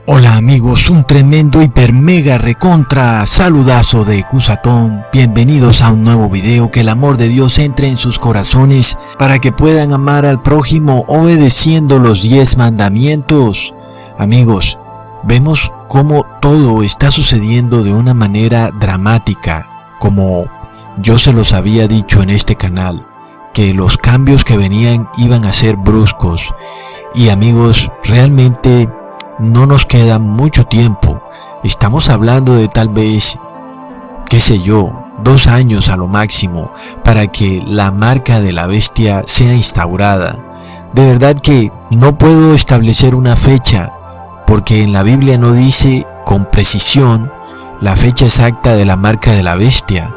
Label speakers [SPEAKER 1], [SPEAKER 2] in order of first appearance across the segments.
[SPEAKER 1] Hola amigos, un tremendo hiper mega recontra saludazo de Cusatón. Bienvenidos a un nuevo video. Que el amor de Dios entre en sus corazones para que puedan amar al prójimo obedeciendo los 10 mandamientos. Amigos, vemos cómo todo está sucediendo de una manera dramática, como yo se los había dicho en este canal, que los cambios que venían iban a ser bruscos. Y amigos, realmente no nos queda mucho tiempo. Estamos hablando de tal vez, qué sé yo, 2 años a lo máximo para que la marca de la bestia sea instaurada. De verdad que no puedo establecer una fecha, porque en la Biblia no dice con precisión la fecha exacta de la marca de la bestia.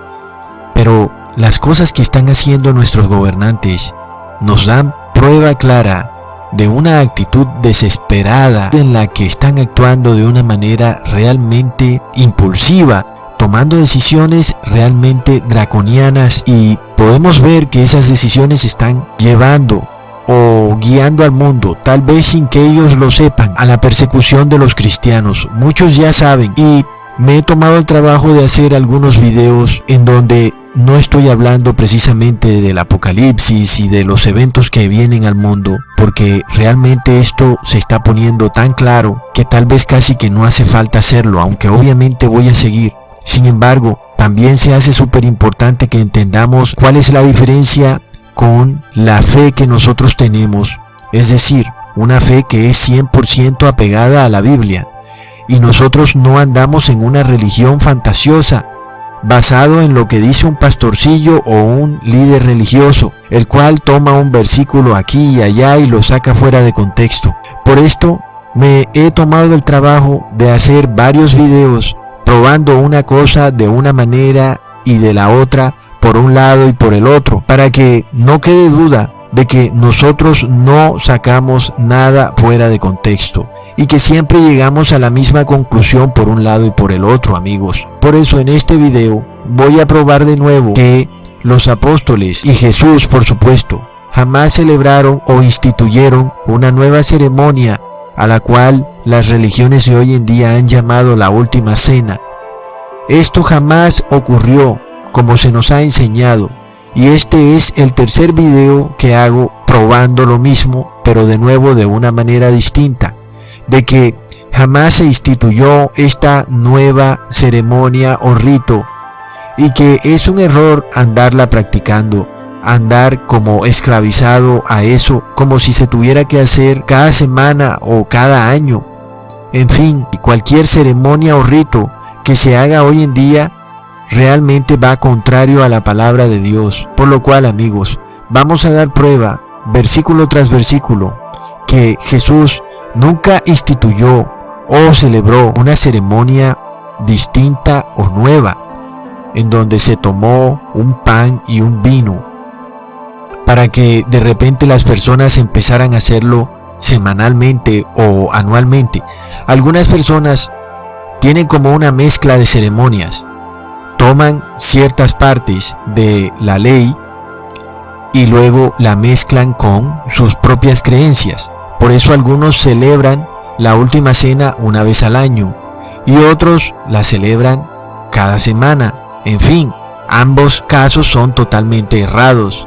[SPEAKER 1] Pero las cosas que están haciendo nuestros gobernantes nos dan prueba clara de una actitud desesperada en la que están actuando de una manera realmente impulsiva, tomando decisiones realmente draconianas, y podemos ver que esas decisiones están llevando o guiando al mundo, tal vez sin que ellos lo sepan, a la persecución de los cristianos. Muchos ya saben, y me he tomado el trabajo de hacer algunos videos en donde no estoy hablando precisamente del apocalipsis y de los eventos que vienen al mundo, porque realmente esto se está poniendo tan claro que tal vez casi que no hace falta hacerlo, aunque obviamente voy a seguir. Sin embargo, también se hace súper importante que entendamos cuál es la diferencia con la fe que nosotros tenemos, es decir, una fe que es 100% apegada a la Biblia, y nosotros no andamos en una religión fantasiosa, basado en lo que dice un pastorcillo o un líder religioso, el cual toma un versículo aquí y allá y lo saca fuera de contexto. Por esto me he tomado el trabajo de hacer varios videos probando una cosa de una manera y de la otra, por un lado y por el otro, para que no quede duda de que nosotros no sacamos nada fuera de contexto y que siempre llegamos a la misma conclusión por un lado y por el otro, amigos. Por eso en este video voy a probar de nuevo que los apóstoles y Jesús, por supuesto, jamás celebraron o instituyeron una nueva ceremonia a la cual las religiones de hoy en día han llamado la última cena. Esto jamás ocurrió como se nos ha enseñado. Y este es el tercer video que hago probando lo mismo, pero de nuevo de una manera distinta, de que jamás se instituyó esta nueva ceremonia o rito, y que es un error andarla practicando, andar como esclavizado a eso, como si se tuviera que hacer cada semana o cada año. En fin, cualquier ceremonia o rito que se haga hoy en día realmente va contrario a la palabra de Dios. Por lo cual, amigos, vamos a dar prueba, versículo tras versículo, que Jesús nunca instituyó o celebró una ceremonia distinta o nueva, en donde se tomó un pan y un vino, para que de repente las personas empezaran a hacerlo semanalmente o anualmente. Algunas personas tienen como una mezcla de ceremonias. Toman ciertas partes de la ley y luego la mezclan con sus propias creencias. Por eso algunos celebran la última cena una vez al año y otros la celebran cada semana. En fin, ambos casos son totalmente errados.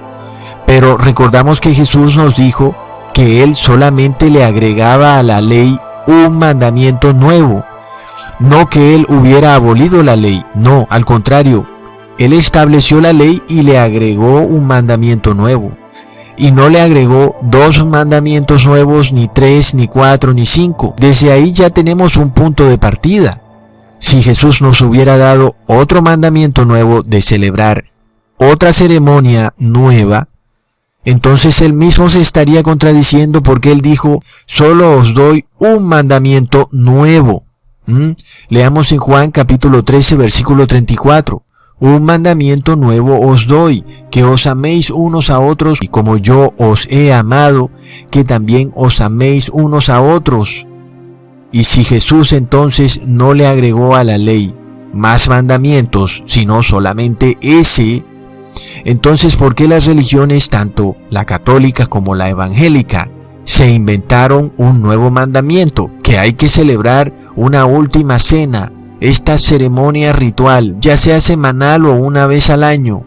[SPEAKER 1] Pero recordamos que Jesús nos dijo que Él solamente le agregaba a la ley un mandamiento nuevo. No que Él hubiera abolido la ley, no, al contrario. Él estableció la ley y le agregó un mandamiento nuevo. Y no le agregó 2 mandamientos nuevos, ni 3, ni 4, ni 5. Desde ahí ya tenemos un punto de partida. Si Jesús nos hubiera dado otro mandamiento nuevo de celebrar otra ceremonia nueva, entonces Él mismo se estaría contradiciendo porque Él dijo, solo os doy un mandamiento nuevo. Leamos en Juan capítulo 13, versículo 34. Un mandamiento nuevo os doy, que os améis unos a otros, y como yo os he amado, que también os améis unos a otros. Y si Jesús entonces no le agregó a la ley más mandamientos, sino solamente ese, entonces ¿por qué las religiones, tanto la católica como la evangélica, se inventaron un nuevo mandamiento, que hay que celebrar una última cena? Esta ceremonia ritual, ya sea semanal o una vez al año,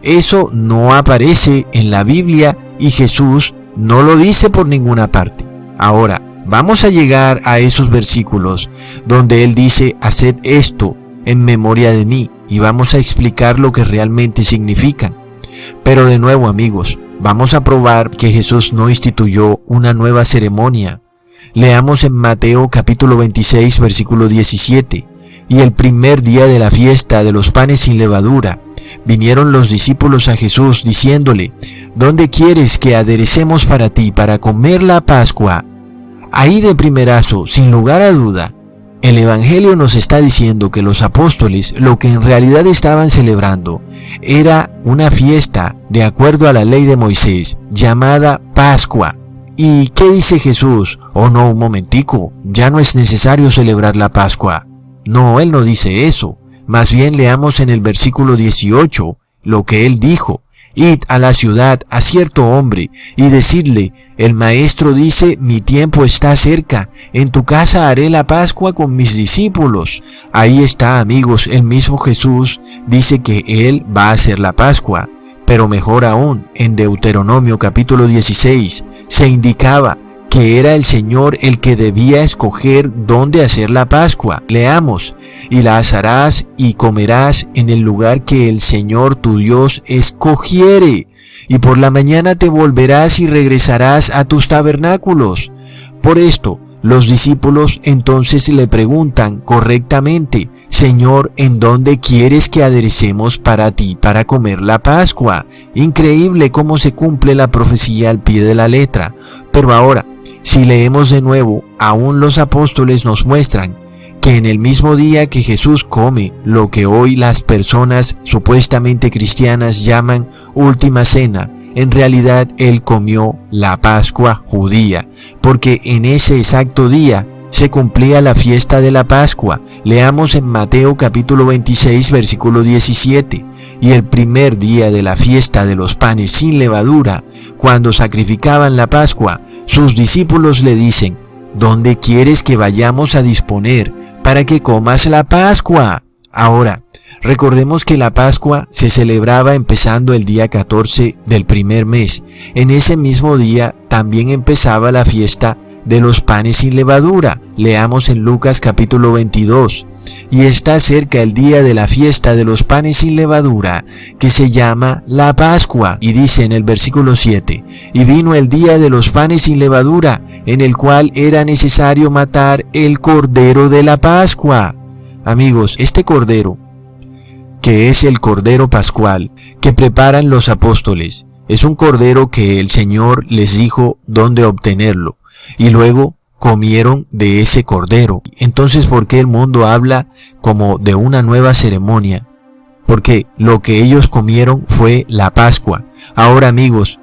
[SPEAKER 1] eso no aparece en la Biblia y Jesús no lo dice por ninguna parte. Ahora, vamos a llegar a esos versículos donde Él dice, haced esto en memoria de mí, y vamos a explicar lo que realmente significan. Pero de nuevo, amigos, vamos a probar que Jesús no instituyó una nueva ceremonia. Leamos en Mateo capítulo 26, versículo 17. Y el primer día de la fiesta de los panes sin levadura, vinieron los discípulos a Jesús diciéndole, ¿dónde quieres que aderecemos para ti para comer la Pascua? Ahí de primerazo, sin lugar a duda, el Evangelio nos está diciendo que los apóstoles lo que en realidad estaban celebrando era una fiesta de acuerdo a la ley de Moisés, llamada Pascua. ¿Y qué dice Jesús? Oh no, un momentico, ya no es necesario celebrar la Pascua. No, Él no dice eso. Más bien leamos en el versículo 18 lo que Él dijo. Id a la ciudad a cierto hombre y decidle, el maestro dice, mi tiempo está cerca, en tu casa haré la Pascua con mis discípulos. Ahí está, amigos, el mismo Jesús dice que Él va a hacer la Pascua. Pero mejor aún, en Deuteronomio capítulo 16 se indicaba que era el Señor el que debía escoger dónde hacer la Pascua. Leamos, y la asarás y comerás en el lugar que el Señor tu Dios escogiere, y por la mañana te volverás y regresarás a tus tabernáculos. Por esto, los discípulos entonces le preguntan correctamente, Señor, ¿en dónde quieres que aderecemos para ti para comer la Pascua? Increíble cómo se cumple la profecía al pie de la letra. Pero ahora, si leemos de nuevo, aún los apóstoles nos muestran que en el mismo día que Jesús come lo que hoy las personas supuestamente cristianas llaman última cena, en realidad Él comió la Pascua judía, porque en ese exacto día se cumplía la fiesta de la Pascua. Leamos en Mateo capítulo 26, versículo 17. Y el primer día de la fiesta de los panes sin levadura, cuando sacrificaban la Pascua, sus discípulos le dicen, ¿dónde quieres que vayamos a disponer para que comas la Pascua? Ahora, recordemos que la Pascua se celebraba empezando el día 14 del primer mes. En ese mismo día también empezaba la fiesta de los panes sin levadura. Leamos en Lucas capítulo 22. Y está cerca el día de la fiesta de los panes sin levadura, que se llama la Pascua. Y dice en el versículo 7, y vino el día de los panes sin levadura, en el cual era necesario matar el cordero de la Pascua. Amigos, este cordero, que es el cordero pascual que preparan los apóstoles, es un cordero que el Señor les dijo dónde obtenerlo. Y luego comieron de ese cordero. Entonces, ¿por qué el mundo habla como de una nueva ceremonia? Porque lo que ellos comieron fue la Pascua. Ahora, amigos,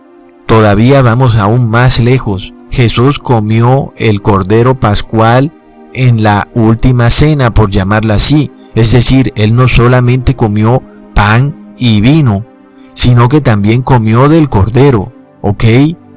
[SPEAKER 1] todavía vamos aún más lejos. Jesús comió el cordero pascual en la última cena, por llamarla así. Es decir, Él no solamente comió pan y vino, sino que también comió del cordero. ¿Ok?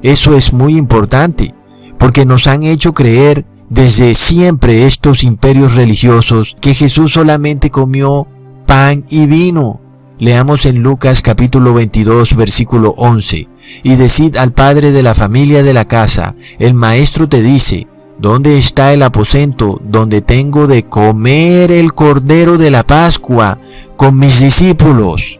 [SPEAKER 1] Eso es muy importante. porque nos han hecho creer desde siempre estos imperios religiosos que Jesús solamente comió pan y vino. Leamos en Lucas capítulo 22 versículo 11. Y decid al padre de la familia de la casa, el maestro te dice, ¿dónde está el aposento donde tengo de comer el cordero de la Pascua con mis discípulos?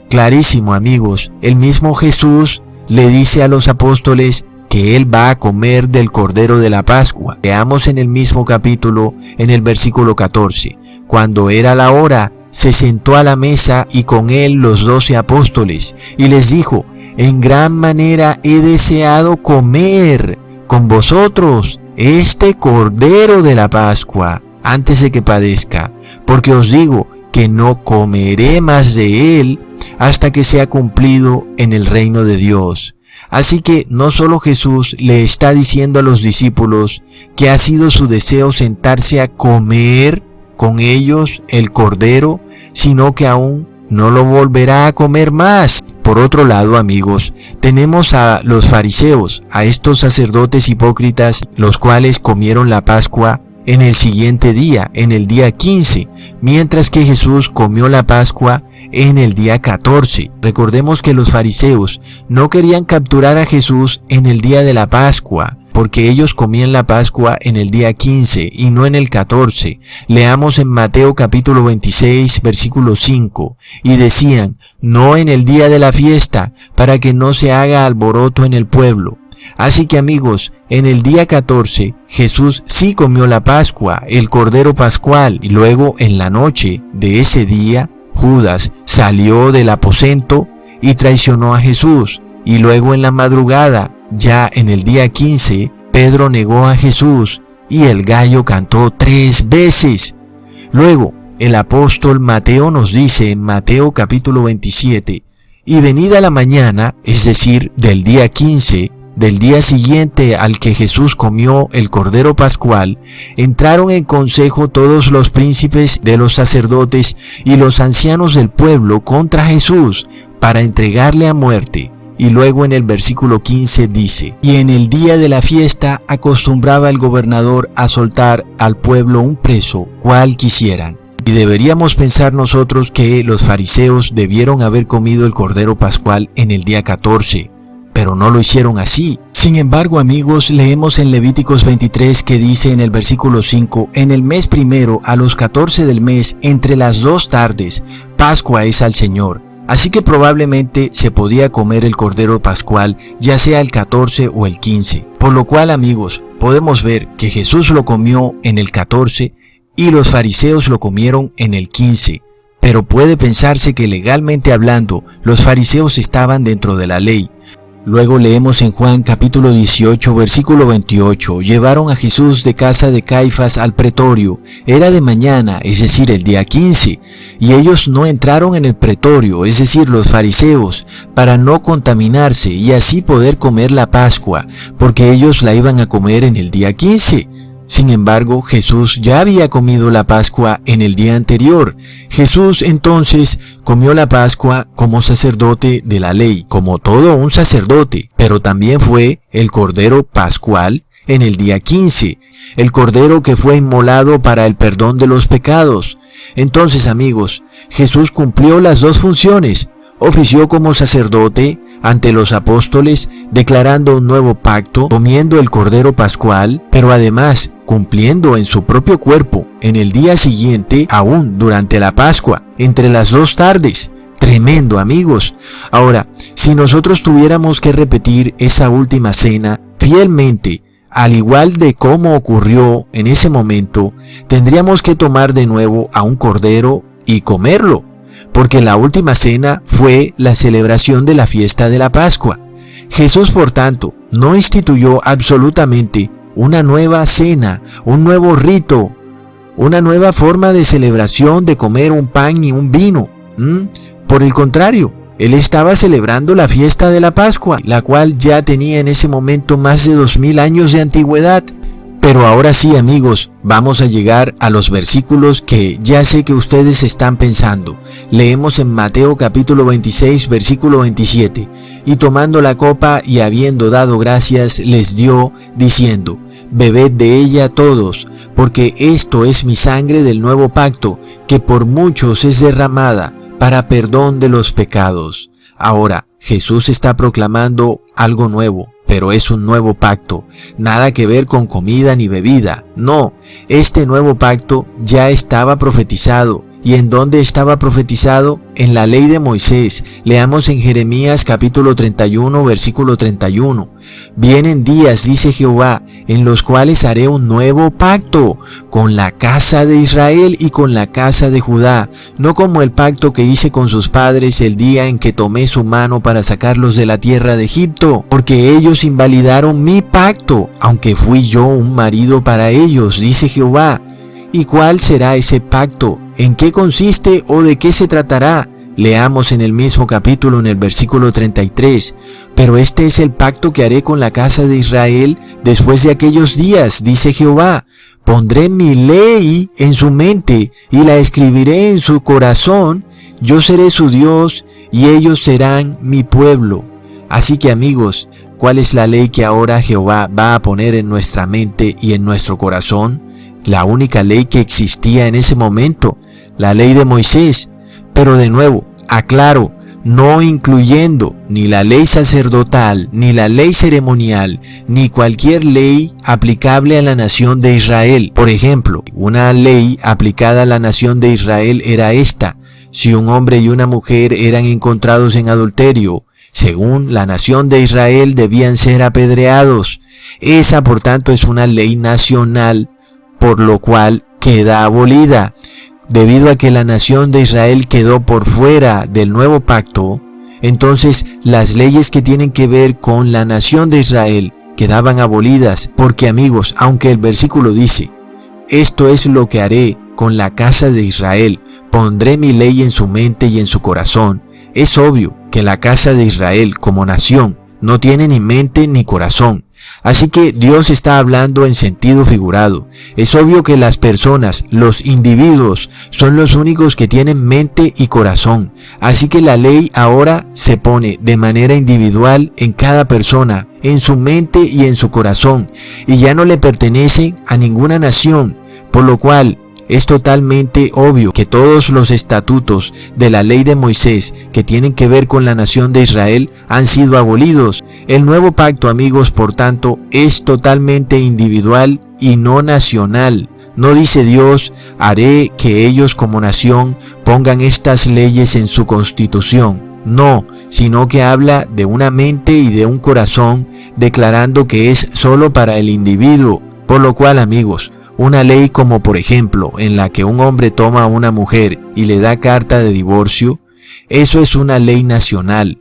[SPEAKER 1] Clarísimo, amigos, el mismo Jesús le dice a los apóstoles que él va a comer del cordero de la Pascua. Veamos en el mismo capítulo, en el versículo 14. Cuando era la hora, se sentó a la mesa y con él los 12 apóstoles, y les dijo, en gran manera he deseado comer con vosotros este cordero de la Pascua antes de que padezca, porque os digo que no comeré más de él hasta que sea cumplido en el reino de Dios. Así que no solo Jesús le está diciendo a los discípulos que ha sido su deseo sentarse a comer con ellos el cordero, sino que aún no lo volverá a comer más. Por otro lado, amigos, tenemos a los fariseos, a estos sacerdotes hipócritas, los cuales comieron la Pascua en el siguiente día, en el día 15, mientras que Jesús comió la Pascua en el día 14. Recordemos que los fariseos no querían capturar a Jesús en el día de la Pascua, porque ellos comían la Pascua en el día 15 y no en el 14. Leamos en Mateo capítulo 26, versículo 5, y decían, no en el día de la fiesta, para que no se haga alboroto en el pueblo. Así que, amigos, en el día 14, Jesús sí comió la Pascua, el Cordero Pascual, y luego en la noche de ese día, Judas salió del aposento y traicionó a Jesús, y luego en la madrugada, ya en el día 15, Pedro negó a Jesús, y el gallo cantó 3 veces. Luego, el apóstol Mateo nos dice en Mateo capítulo 27, y venida la mañana, es decir, del día 15, del día siguiente al que Jesús comió el Cordero Pascual, entraron en consejo todos los príncipes de los sacerdotes y los ancianos del pueblo contra Jesús para entregarle a muerte. Y luego en el versículo 15 dice, y en el día de la fiesta acostumbraba el gobernador a soltar al pueblo un preso, cual quisieran. Y deberíamos pensar nosotros que los fariseos debieron haber comido el Cordero Pascual en el día 14, pero no lo hicieron así. Sin embargo, amigos, leemos en Levíticos 23 que dice en el versículo 5, en el mes primero, a los 14 del mes, entre las 2 tardes, Pascua es al Señor. Así que probablemente se podía comer el Cordero Pascual, ya sea el 14 o el 15. Por lo cual, amigos, podemos ver que Jesús lo comió en el 14 y los fariseos lo comieron en el 15. Pero puede pensarse que legalmente hablando, los fariseos estaban dentro de la ley. Luego leemos en Juan capítulo 18, versículo 28, llevaron a Jesús de casa de Caifás al pretorio, era de mañana, es decir, el día 15, y ellos no entraron en el pretorio, es decir, los fariseos, para no contaminarse y así poder comer la Pascua, porque ellos la iban a comer en el día 15. Sin embargo, Jesús ya había comido la Pascua en el día anterior. Jesús entonces comió la Pascua como sacerdote de la ley, como todo un sacerdote, pero también fue el Cordero Pascual en el día 15, el Cordero que fue inmolado para el perdón de los pecados. Entonces, amigos, Jesús cumplió las 2 funciones, ofició como sacerdote ante los apóstoles, declarando un nuevo pacto, comiendo el Cordero Pascual, pero además cumpliendo en su propio cuerpo, en el día siguiente, aún durante la Pascua, entre las 2 tardes. Tremendo, amigos. Ahora, si nosotros tuviéramos que repetir esa última cena fielmente, al igual de cómo ocurrió en ese momento, tendríamos que tomar de nuevo a un cordero y comerlo, porque la última cena fue la celebración de la fiesta de la Pascua. Jesús, por tanto, no instituyó absolutamente una nueva cena, un nuevo rito, una nueva forma de celebración de comer un pan y un vino. Por el contrario, Él estaba celebrando la fiesta de la Pascua, la cual ya tenía en ese momento más de 2000 años de antigüedad. Pero ahora sí, amigos, vamos a llegar a los versículos que ya sé que ustedes están pensando. Leemos en Mateo capítulo 26, versículo 27. Y tomando la copa y habiendo dado gracias, les dio, diciendo: bebed de ella todos, porque esto es mi sangre del nuevo pacto, que por muchos es derramada para perdón de los pecados. Ahora, Jesús está proclamando algo nuevo, pero es un nuevo pacto, nada que ver con comida ni bebida. No, este nuevo pacto ya estaba profetizado. ¿Y en dónde estaba profetizado? En la ley de Moisés. Leamos en Jeremías capítulo 31, versículo 31. Vienen días, dice Jehová, en los cuales haré un nuevo pacto con la casa de Israel y con la casa de Judá, no como el pacto que hice con sus padres el día en que tomé su mano para sacarlos de la tierra de Egipto, porque ellos invalidaron mi pacto, aunque fui yo un marido para ellos, dice Jehová. ¿Y cuál será ese pacto? ¿En qué consiste o de qué se tratará? Leamos en el mismo capítulo en el versículo 33. Pero este es el pacto que haré con la casa de Israel después de aquellos días, dice Jehová. Pondré mi ley en su mente y la escribiré en su corazón. Yo seré su Dios y ellos serán mi pueblo. Así que, amigos, ¿cuál es la ley que ahora Jehová va a poner en nuestra mente y en nuestro corazón? La única ley que existía en ese momento, la ley de Moisés. Pero de nuevo, aclaro, no incluyendo ni la ley sacerdotal, ni la ley ceremonial, ni cualquier ley aplicable a la nación de Israel. Por ejemplo, una ley aplicada a la nación de Israel era esta: si un hombre y una mujer eran encontrados en adulterio, según la nación de Israel debían ser apedreados. Esa, por tanto, es una ley nacional, por lo cual queda abolida. Debido a que la nación de Israel quedó por fuera del nuevo pacto, entonces las leyes que tienen que ver con la nación de Israel quedaban abolidas, porque, amigos, aunque el versículo dice: esto es lo que haré con la casa de Israel, pondré mi ley en su mente y en su corazón, es obvio que la casa de Israel como nación no tiene ni mente ni corazón. Así que Dios está hablando en sentido figurado. Es obvio que las personas, los individuos, son los únicos que tienen mente y corazón. Así que la ley ahora se pone de manera individual en cada persona, en su mente y en su corazón, y ya no le pertenece a ninguna nación, por lo cual es totalmente obvio que todos los estatutos de la ley de Moisés que tienen que ver con la nación de Israel han sido abolidos. El nuevo pacto, amigos, por tanto, es totalmente individual y no nacional. No dice Dios: haré que ellos como nación pongan estas leyes en su constitución. No, sino que habla de una mente y de un corazón, declarando que es solo para el individuo. Por lo cual, amigos, una ley como por ejemplo en la que un hombre toma a una mujer y le da carta de divorcio, eso es una ley nacional.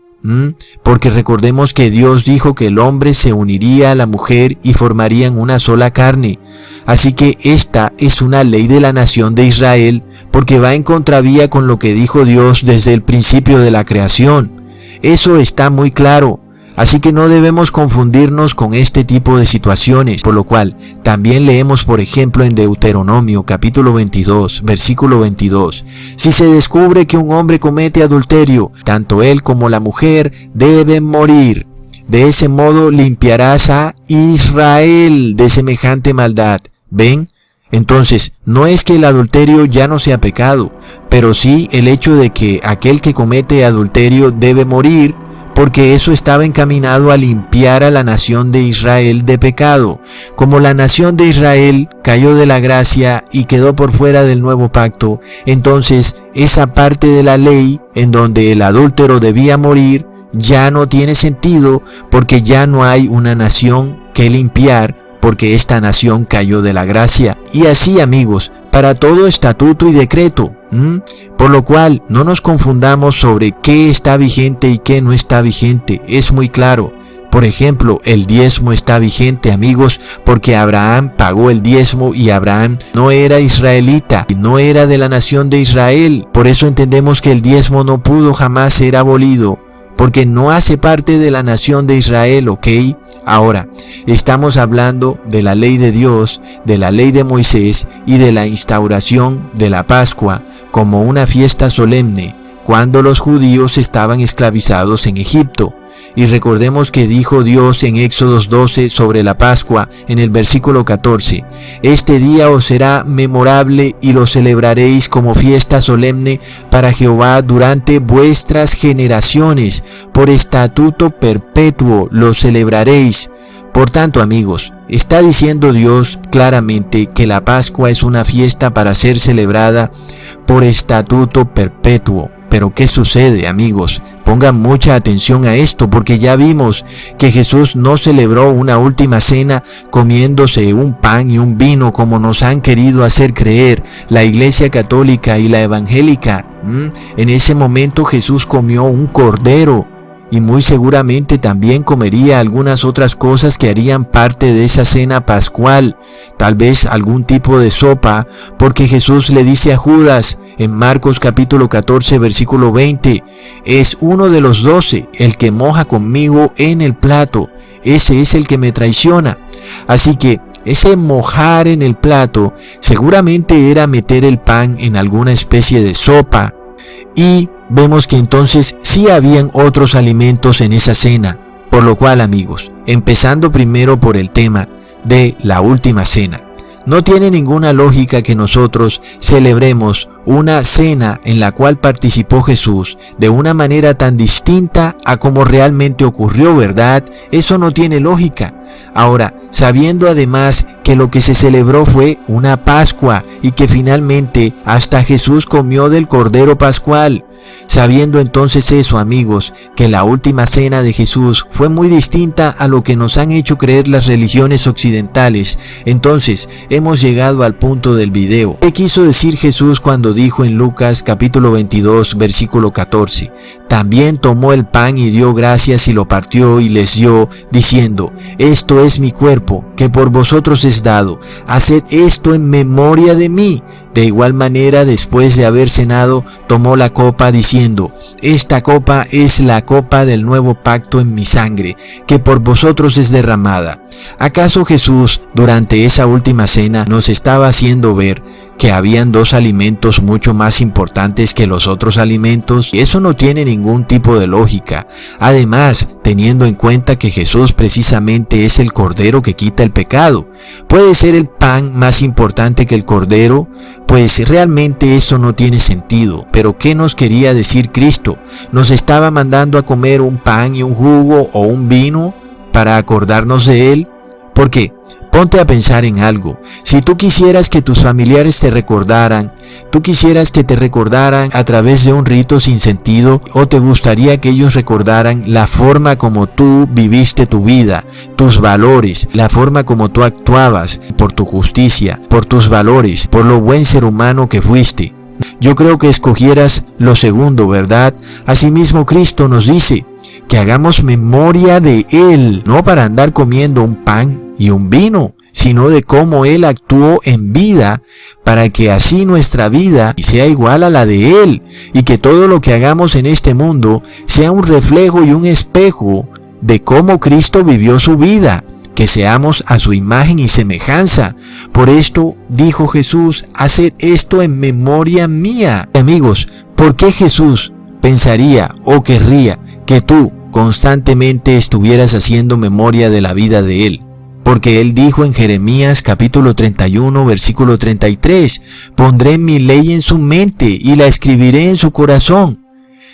[SPEAKER 1] Porque recordemos que Dios dijo que el hombre se uniría a la mujer y formarían una sola carne. Así que esta es una ley de la nación de Israel, porque va en contravía con lo que dijo Dios desde el principio de la creación. Eso está muy claro. Así que no debemos confundirnos con este tipo de situaciones, por lo cual también leemos, por ejemplo, en Deuteronomio capítulo 22, versículo 22. Si se descubre que un hombre comete adulterio, tanto él como la mujer deben morir. De ese modo limpiarás a Israel de semejante maldad. ¿Ven? Entonces, no es que el adulterio ya no sea pecado, pero sí el hecho de que aquel que comete adulterio debe morir, porque eso estaba encaminado a limpiar a la nación de Israel de pecado. Como la nación de Israel cayó de la gracia y quedó por fuera del nuevo pacto, entonces esa parte de la ley en donde el adúltero debía morir ya no tiene sentido, porque ya no hay una nación que limpiar, porque esta nación cayó de la gracia. Y así, amigos, para todo estatuto y decreto. Por lo cual, no nos confundamos sobre qué está vigente y qué no está vigente. Es muy claro. Por ejemplo, el diezmo está vigente, amigos, porque Abraham pagó el diezmo y Abraham no era israelita, no era de la nación de Israel. Por eso entendemos que el diezmo no pudo jamás ser abolido, porque no hace parte de la nación de Israel, ¿ok? Ahora, estamos hablando de la ley de Dios, de la ley de Moisés y de la instauración de la Pascua como una fiesta solemne cuando los judíos estaban esclavizados en Egipto. Y recordemos que dijo Dios en Éxodo 12 sobre la Pascua en el versículo 14: «Este día os será memorable y lo celebraréis como fiesta solemne para Jehová durante vuestras generaciones, por estatuto perpetuo lo celebraréis». Por tanto, amigos, está diciendo Dios claramente que la Pascua es una fiesta para ser celebrada por estatuto perpetuo. Pero ¿qué sucede, amigos? Pongan mucha atención a esto, porque ya vimos que Jesús no celebró una última cena comiéndose un pan y un vino como nos han querido hacer creer la Iglesia Católica y la Evangélica. En ese momento Jesús comió un cordero y muy seguramente también comería algunas otras cosas que harían parte de esa cena pascual, tal vez algún tipo de sopa, porque Jesús le dice a Judas en Marcos capítulo 14 versículo 20: «Es uno de los 12 el que moja conmigo en el plato, ese es el que me traiciona». Así que ese mojar en el plato seguramente era meter el pan en alguna especie de sopa, y vemos que entonces sí habían otros alimentos en esa cena. Por lo cual, amigos, empezando primero por el tema de la última cena, no tiene ninguna lógica que nosotros celebremos una cena en la cual participó Jesús de una manera tan distinta a como realmente ocurrió, ¿verdad? Eso no tiene lógica. Ahora, sabiendo además que lo que se celebró fue una Pascua y que finalmente hasta Jesús comió del Cordero Pascual. Sabiendo entonces eso, amigos, que la última cena de Jesús fue muy distinta a lo que nos han hecho creer las religiones occidentales, entonces hemos llegado al punto del video. ¿Qué quiso decir Jesús cuando dijo en Lucas capítulo 22 versículo 14? También tomó el pan y dio gracias y lo partió y les dio, diciendo: «Esto es mi cuerpo, que por vosotros es dado. Haced esto en memoria de mí». De igual manera, después de haber cenado, tomó la copa diciendo: «Esta copa es la copa del nuevo pacto en mi sangre, que por vosotros es derramada». ¿Acaso Jesús, durante esa última cena, nos estaba haciendo ver que habían dos alimentos mucho más importantes que los otros alimentos? Eso no tiene ningún tipo de lógica. Además, teniendo en cuenta que Jesús precisamente es el Cordero que quita el pecado, ¿puede ser el pan más importante que el Cordero? Pues realmente eso no tiene sentido. Pero ¿qué nos quería decir Cristo? ¿Nos estaba mandando a comer un pan y un jugo o un vino para acordarnos de Él? Porque ponte a pensar en algo. Si tú quisieras que tus familiares te recordaran, tú quisieras que te recordaran a través de un rito sin sentido, o te gustaría que ellos recordaran la forma como tú viviste tu vida, tus valores, la forma como tú actuabas, por tu justicia, por tus valores, por lo buen ser humano que fuiste. Yo creo que escogieras lo segundo, ¿verdad? Asimismo, Cristo nos dice que hagamos memoria de Él, no para andar comiendo un pan y un vino, sino de cómo Él actuó en vida, para que así nuestra vida sea igual a la de Él, y que todo lo que hagamos en este mundo sea un reflejo y un espejo de cómo Cristo vivió su vida, que seamos a su imagen y semejanza. Por esto dijo Jesús: «Haced esto en memoria mía». Amigos, ¿por qué Jesús pensaría o querría que tú constantemente estuvieras haciendo memoria de la vida de Él? Porque Él dijo en Jeremías capítulo 31 versículo 33: «Pondré mi ley en su mente y la escribiré en su corazón».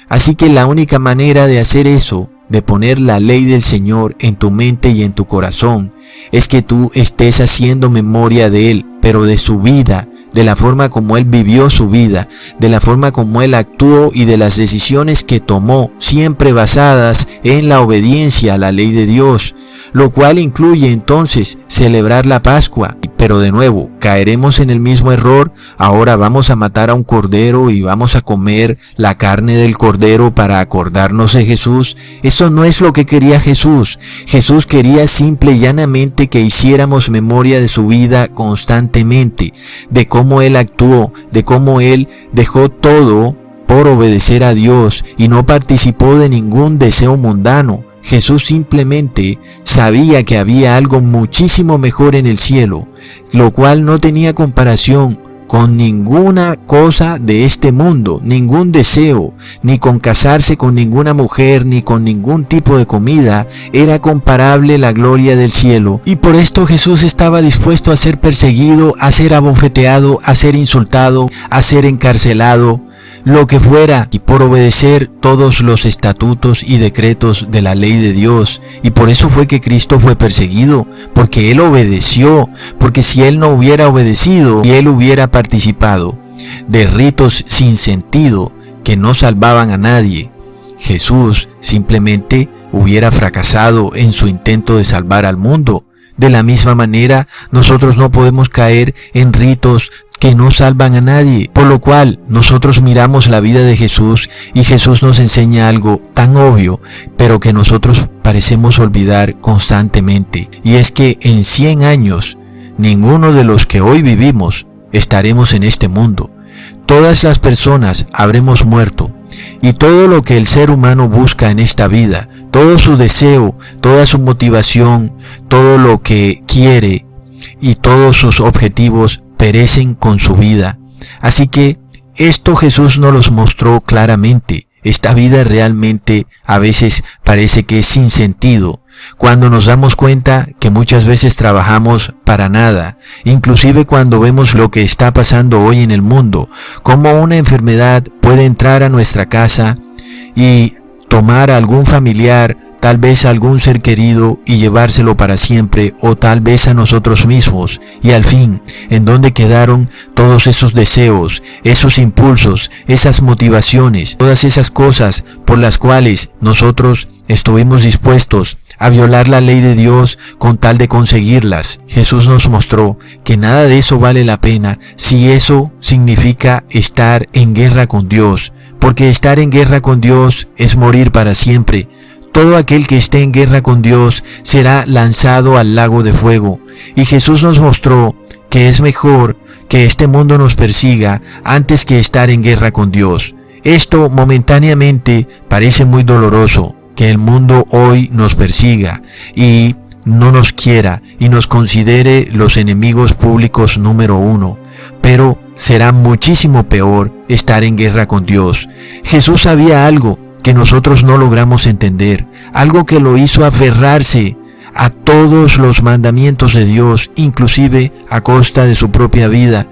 [SPEAKER 1] Así que la única manera de hacer eso, de poner la ley del Señor en tu mente y en tu corazón, es que tú estés haciendo memoria de Él, pero de su vida, de la forma como Él vivió su vida, de la forma como Él actuó y de las decisiones que tomó, siempre basadas en la obediencia a la ley de Dios, lo cual incluye entonces celebrar la Pascua. Pero de nuevo, caeremos en el mismo error. Ahora vamos a matar a un cordero y vamos a comer la carne del cordero para acordarnos de Jesús. Eso no es lo que quería Jesús. Jesús quería simple y llanamente que hiciéramos memoria de su vida constantemente, de cómo Él actuó, de cómo Él dejó todo por obedecer a Dios y no participó de ningún deseo mundano. Jesús simplemente sabía que había algo muchísimo mejor en el cielo, lo cual no tenía comparación con ninguna cosa de este mundo, ningún deseo, ni con casarse con ninguna mujer, ni con ningún tipo de comida, era comparable la gloria del cielo. Y por esto Jesús estaba dispuesto a ser perseguido, a ser abofeteado, a ser insultado, a ser encarcelado, lo que fuera, y por obedecer todos los estatutos y decretos de la ley de Dios. Y por eso fue que Cristo fue perseguido, porque Él obedeció, porque si Él no hubiera obedecido y Él hubiera participado de ritos sin sentido que no salvaban a nadie, Jesús simplemente hubiera fracasado en su intento de salvar al mundo. De la misma manera, nosotros no podemos caer en ritos que no salvan a nadie, por lo cual nosotros miramos la vida de Jesús y Jesús nos enseña algo tan obvio, pero que nosotros parecemos olvidar constantemente, y es que en 100 años, ninguno de los que hoy vivimos estaremos en este mundo. Todas las personas habremos muerto, y todo lo que el ser humano busca en esta vida, todo su deseo, toda su motivación, todo lo que quiere y todos sus objetivos perecen con su vida. Así que esto Jesús nos los mostró claramente. Esta vida realmente a veces parece que es sin sentido, cuando nos damos cuenta que muchas veces trabajamos para nada, inclusive cuando vemos lo que está pasando hoy en el mundo, cómo una enfermedad puede entrar a nuestra casa y tomar a algún familiar, tal vez a algún ser querido, y llevárselo para siempre, o tal vez a nosotros mismos. Y al fin, ¿en dónde quedaron todos esos deseos, esos impulsos, esas motivaciones, todas esas cosas por las cuales nosotros estuvimos dispuestos a violar la ley de Dios con tal de conseguirlas? Jesús nos mostró que nada de eso vale la pena si eso significa estar en guerra con Dios, porque estar en guerra con Dios es morir para siempre. Todo aquel que esté en guerra con Dios será lanzado al lago de fuego. Y Jesús nos mostró que es mejor que este mundo nos persiga antes que estar en guerra con Dios. Esto momentáneamente parece muy doloroso, que el mundo hoy nos persiga y no nos quiera y nos considere los enemigos públicos número 1. Pero será muchísimo peor estar en guerra con Dios. Jesús sabía algo que nosotros no logramos entender, algo que lo hizo aferrarse a todos los mandamientos de Dios, inclusive a costa de su propia vida,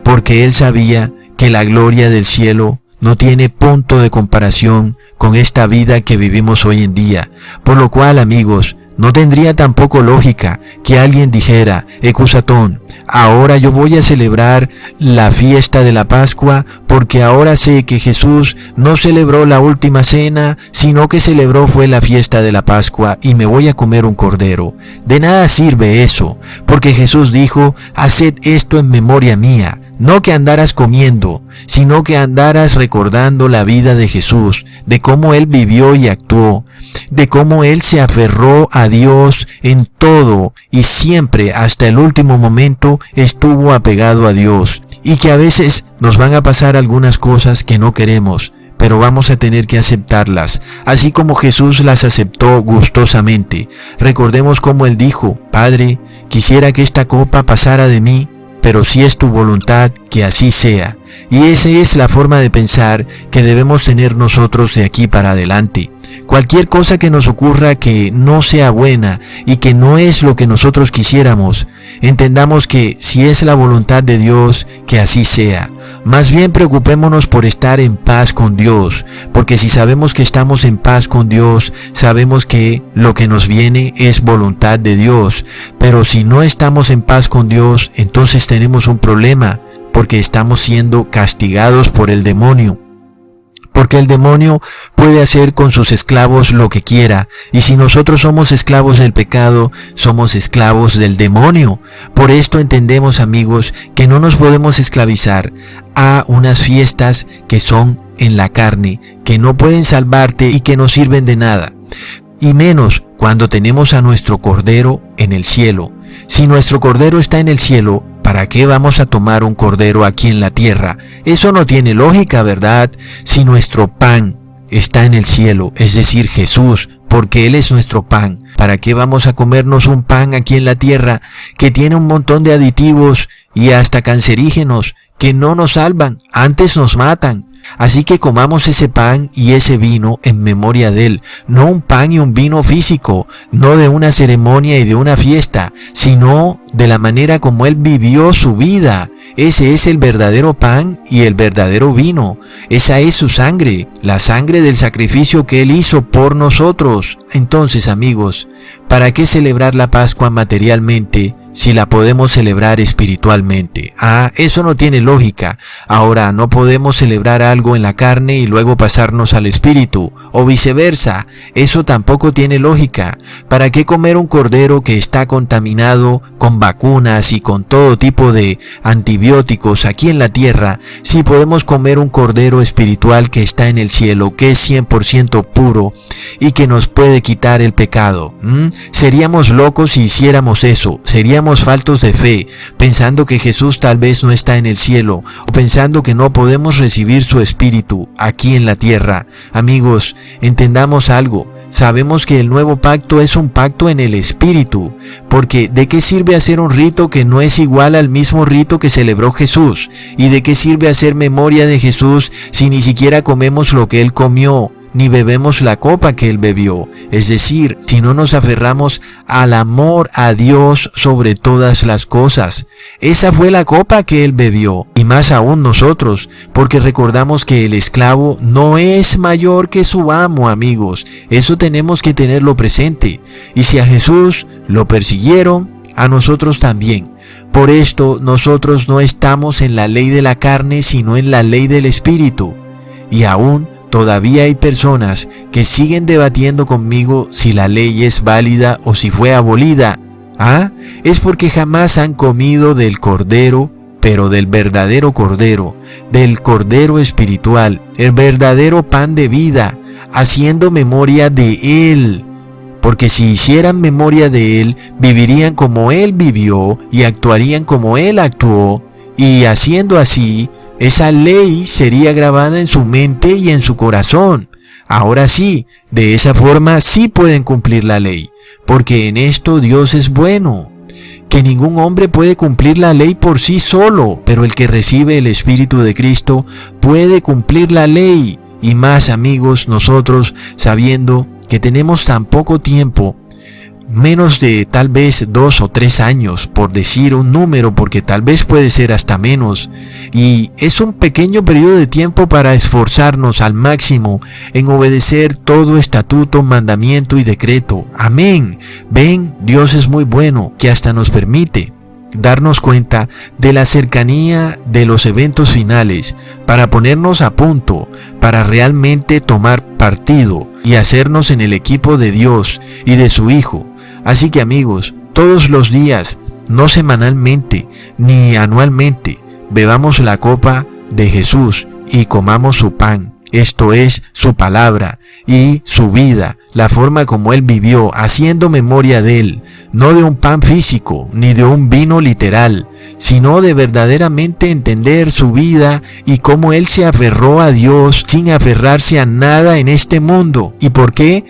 [SPEAKER 1] porque Él sabía que la gloria del cielo no tiene punto de comparación con esta vida que vivimos hoy en día. Por lo cual, amigos, no tendría tampoco lógica que alguien dijera: Ecusatón, ahora yo voy a celebrar la fiesta de la Pascua porque ahora sé que Jesús no celebró la última cena, sino que celebró fue la fiesta de la Pascua y me voy a comer un cordero. De nada sirve eso, porque Jesús dijo: haced esto en memoria mía. No que andaras comiendo, sino que andaras recordando la vida de Jesús, de cómo Él vivió y actuó, de cómo Él se aferró a Dios en todo y siempre hasta el último momento estuvo apegado a Dios. Y que a veces nos van a pasar algunas cosas que no queremos, pero vamos a tener que aceptarlas, así como Jesús las aceptó gustosamente. Recordemos cómo Él dijo: Padre, quisiera que esta copa pasara de mí, pero si es tu voluntad, que así sea. Y esa es la forma de pensar que debemos tener nosotros de aquí para adelante. Cualquier cosa que nos ocurra que no sea buena y que no es lo que nosotros quisiéramos, entendamos que si es la voluntad de Dios, que así sea. Más bien preocupémonos por estar en paz con Dios, porque si sabemos que estamos en paz con Dios, sabemos que lo que nos viene es voluntad de Dios. Pero si no estamos en paz con Dios, entonces tenemos un problema, porque estamos siendo castigados por el demonio. Porque el demonio puede hacer con sus esclavos lo que quiera, y si nosotros somos esclavos del pecado, somos esclavos del demonio. Por esto entendemos, amigos, que no nos podemos esclavizar a unas fiestas que son en la carne, que no pueden salvarte y que no sirven de nada. Y menos cuando tenemos a nuestro Cordero en el cielo. Si nuestro Cordero está en el cielo, ¿para qué vamos a tomar un cordero aquí en la tierra? Eso no tiene lógica, ¿verdad? Si nuestro pan está en el cielo, es decir, Jesús, porque Él es nuestro pan. ¿Para qué vamos a comernos un pan aquí en la tierra que tiene un montón de aditivos y hasta cancerígenos que no nos salvan, antes nos matan? Así que comamos ese pan y ese vino en memoria de Él, no un pan y un vino físico, no de una ceremonia y de una fiesta, sino de la manera como Él vivió su vida. Ese es el verdadero pan y el verdadero vino. Esa es su sangre, la sangre del sacrificio que Él hizo por nosotros. Entonces, amigos, ¿para qué celebrar la Pascua materialmente si la podemos celebrar espiritualmente? Eso no tiene lógica. Ahora, no podemos celebrar algo en la carne y luego pasarnos al espíritu, o viceversa. Eso tampoco tiene lógica. ¿Para qué comer un cordero que está contaminado con vacunas y con todo tipo de antibióticos aquí en la tierra, si podemos comer un cordero espiritual que está en el cielo, que es 100% puro y que nos puede quitar el pecado? Seríamos locos si hiciéramos eso. Seríamos faltos de fe, pensando que Jesús tal vez no está en el cielo, o pensando que no podemos recibir su espíritu aquí en la tierra. Amigos, entendamos algo. Sabemos que el nuevo pacto es un pacto en el espíritu, porque ¿de qué sirve hacer un rito que no es igual al mismo rito que celebró Jesús? ¿Y de qué sirve hacer memoria de Jesús si ni siquiera comemos lo que Él comió, ni bebemos la copa que Él bebió? Es decir, si no nos aferramos al amor a Dios sobre todas las cosas. Esa fue la copa que Él bebió, y más aún nosotros, porque recordamos que el esclavo no es mayor que su amo, amigos. Eso tenemos que tenerlo presente. Y si a Jesús lo persiguieron, a nosotros también. Por esto nosotros no estamos en la ley de la carne, sino en la ley del Espíritu. Y aún todavía hay personas que siguen debatiendo conmigo si la ley es válida o si fue abolida. Es porque jamás han comido del cordero, pero del verdadero cordero, del cordero espiritual, el verdadero pan de vida, haciendo memoria de Él. Porque si hicieran memoria de Él, vivirían como Él vivió y actuarían como Él actuó, y haciendo así, esa ley sería grabada en su mente y en su corazón. Ahora sí, de esa forma sí pueden cumplir la ley, porque en esto Dios es bueno. Que ningún hombre puede cumplir la ley por sí solo, pero el que recibe el Espíritu de Cristo puede cumplir la ley. Y más, amigos, nosotros sabiendo que tenemos tan poco tiempo, menos de tal vez 2 o 3 años, por decir un número, porque tal vez puede ser hasta menos, y es un pequeño periodo de tiempo para esforzarnos al máximo en obedecer todo estatuto, mandamiento y decreto. Amén. Ven, Dios es muy bueno, que hasta nos permite darnos cuenta de la cercanía de los eventos finales para ponernos a punto, para realmente tomar partido y hacernos en el equipo de Dios y de su Hijo. Así que, amigos, todos los días, no semanalmente ni anualmente, bebamos la copa de Jesús y comamos su pan. Esto es su palabra y su vida, la forma como Él vivió, haciendo memoria de Él, no de un pan físico ni de un vino literal, sino de verdaderamente entender su vida y cómo Él se aferró a Dios sin aferrarse a nada en este mundo. ¿Y por qué?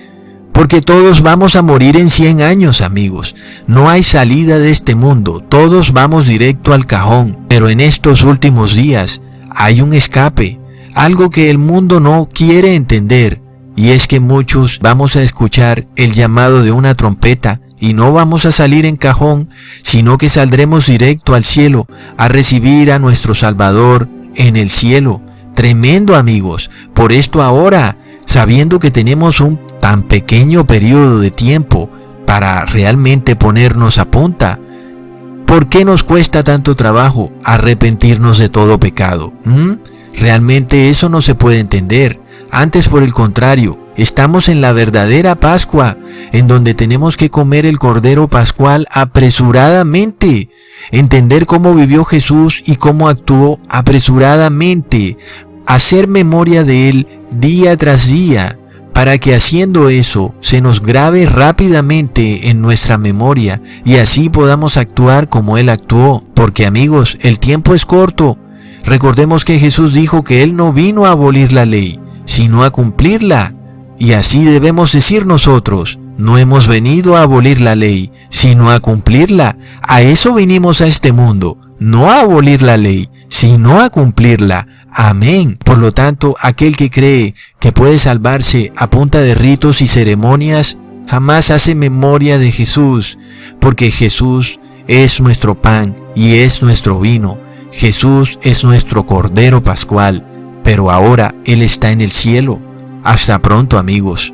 [SPEAKER 1] Porque todos vamos a morir en 100 años, amigos. No hay salida de este mundo, todos vamos directo al cajón. Pero en estos últimos días hay un escape, algo que el mundo no quiere entender, y es que muchos vamos a escuchar el llamado de una trompeta y no vamos a salir en cajón, sino que saldremos directo al cielo a recibir a nuestro Salvador en el cielo. Tremendo, amigos. Por esto ahora, sabiendo que tenemos un tan pequeño periodo de tiempo para realmente ponernos a punta, ¿por qué nos cuesta tanto trabajo arrepentirnos de todo pecado? Realmente eso no se puede entender. Antes, por el contrario, estamos en la verdadera Pascua, en donde tenemos que comer el Cordero Pascual apresuradamente, entender cómo vivió Jesús y cómo actuó apresuradamente, hacer memoria de Él día tras día, para que haciendo eso se nos grabe rápidamente en nuestra memoria y así podamos actuar como Él actuó. Porque amigos, el tiempo es corto. Recordemos que Jesús dijo que Él no vino a abolir la ley, sino a cumplirla. Y así debemos decir nosotros, no hemos venido a abolir la ley, sino a cumplirla. A eso vinimos a este mundo, no a abolir la ley, sino a cumplirla. Amén. Por lo tanto, aquel que cree que puede salvarse a punta de ritos y ceremonias, jamás hace memoria de Jesús, porque Jesús es nuestro pan y es nuestro vino. Jesús es nuestro Cordero Pascual, pero ahora Él está en el cielo. Hasta pronto, amigos.